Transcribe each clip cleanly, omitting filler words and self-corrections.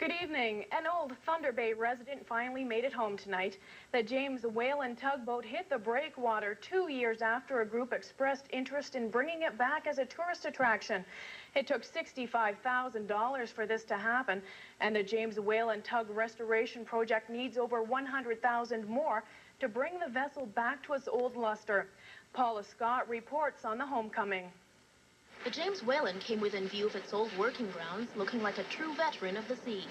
Good evening. An old Thunder Bay resident finally made it home tonight. The James Whalen tugboat hit the breakwater 2 years after a group expressed interest in bringing it back as a tourist attraction. It took $65,000 for this to happen, and the James Whalen tug restoration project needs over $100,000 more to bring the vessel back to its old luster. Paula Scott reports on the homecoming. The James Whalen came within view of its old working grounds, looking like a true veteran of the seas.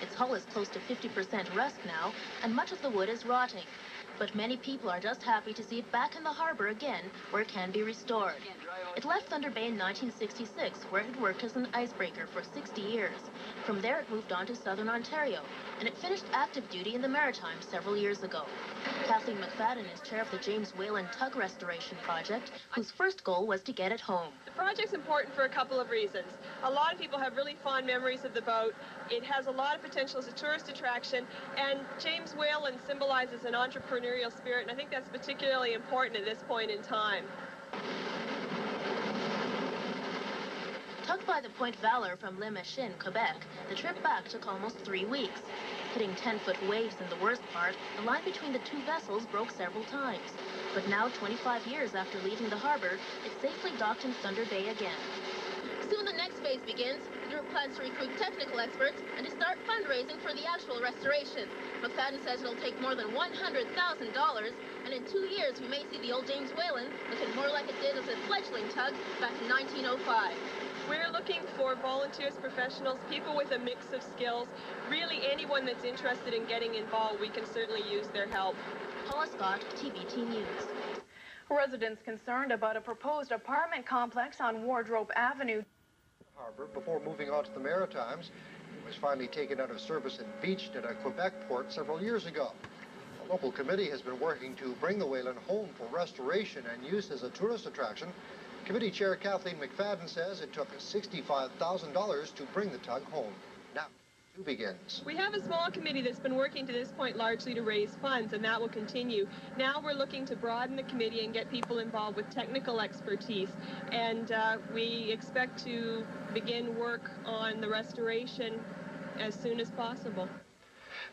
Its hull is close to 50% rust now, and much of the wood is rotting. But many people are just happy to see it back in the harbor again, where it can be restored. It left Thunder Bay in 1966, where it had worked as an icebreaker for 60 years. From there, it moved on to southern Ontario, and it finished active duty in the Maritimes several years ago. Kathleen McFadden is chair of the James Whalen Tug Restoration Project, whose first goal was to get it home. The project's important for a couple of reasons. A lot of people have really fond memories of the boat. It has a lot of potential as a tourist attraction, and James Whalen symbolizes an entrepreneurial spirit, and I think that's particularly important at this point in time. Tugged by the Point Valour from Le Machin, Quebec, the trip back took almost 3 weeks. Hitting 10-foot waves in the worst part, the line between the two vessels broke several times. But now, 25 years after leaving the harbor, it's safely docked in Thunder Bay again. Soon the next phase begins. The group plans to recruit technical experts and to start fundraising for the actual restoration. McFadden says it'll take more than $100,000, and in 2 years we may see the old James Whalen looking more like it did as a fledgling tug back in 1905. We're looking for volunteers, professionals, people with a mix of skills. Really, anyone that's interested in getting involved, we can certainly use their help. Paula Scott, TVT News. Residents concerned about a proposed apartment complex on Wardrobe Avenue. Harbor before moving on to the Maritimes. It was finally taken out of service and beached at a Quebec port several years ago. A local committee has been working to bring the Whalen home for restoration and use as a tourist attraction. Committee Chair Kathleen McFadden says it took $65,000 to bring the tug home. Now, who begins? We have a small committee that's been working to this point largely to raise funds, and that will continue. Now we're looking to broaden the committee and get people involved with technical expertise, and we expect to begin work on the restoration as soon as possible.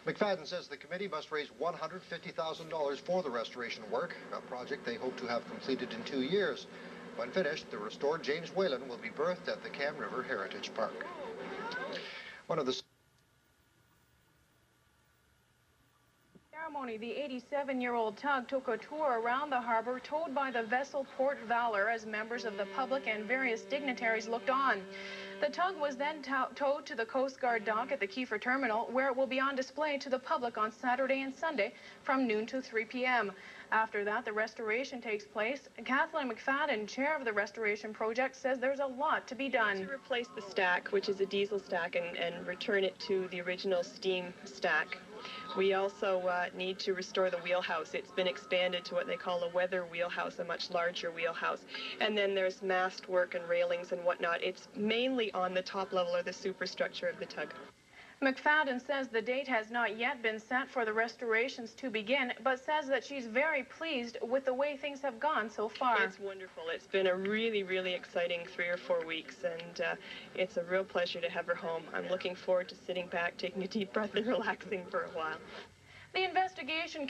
McFadden says the committee must raise $150,000 for the restoration work, a project they hope to have completed in 2 years. When finished, the restored James Whalen will be berthed at the Cam River Heritage Park. One of the ceremony, the 87-year-old tug took a tour around the harbor towed by the vessel Port Valour as members of the public and various dignitaries looked on. The tug was then towed to the Coast Guard dock at the Kiefer Terminal, where it will be on display to the public on Saturday and Sunday from noon to 3 p.m. After that, the restoration takes place. Kathleen McFadden, chair of the restoration project, says there's a lot to be done. To replace the stack, which is a diesel stack, and return it to the original steam stack. We also need to restore the wheelhouse. It's been expanded to what they call a weather wheelhouse, a much larger wheelhouse. And then there's mast work and railings and whatnot. It's mainly on the top level or the superstructure of the tug. McFadden says the date has not yet been set for the restorations to begin, but says that she's very pleased with the way things have gone so far. It's wonderful. It's been a really, really exciting 3 or 4 weeks, and it's a real pleasure to have her home. I'm looking forward to sitting back, taking a deep breath, and relaxing for a while. The investigation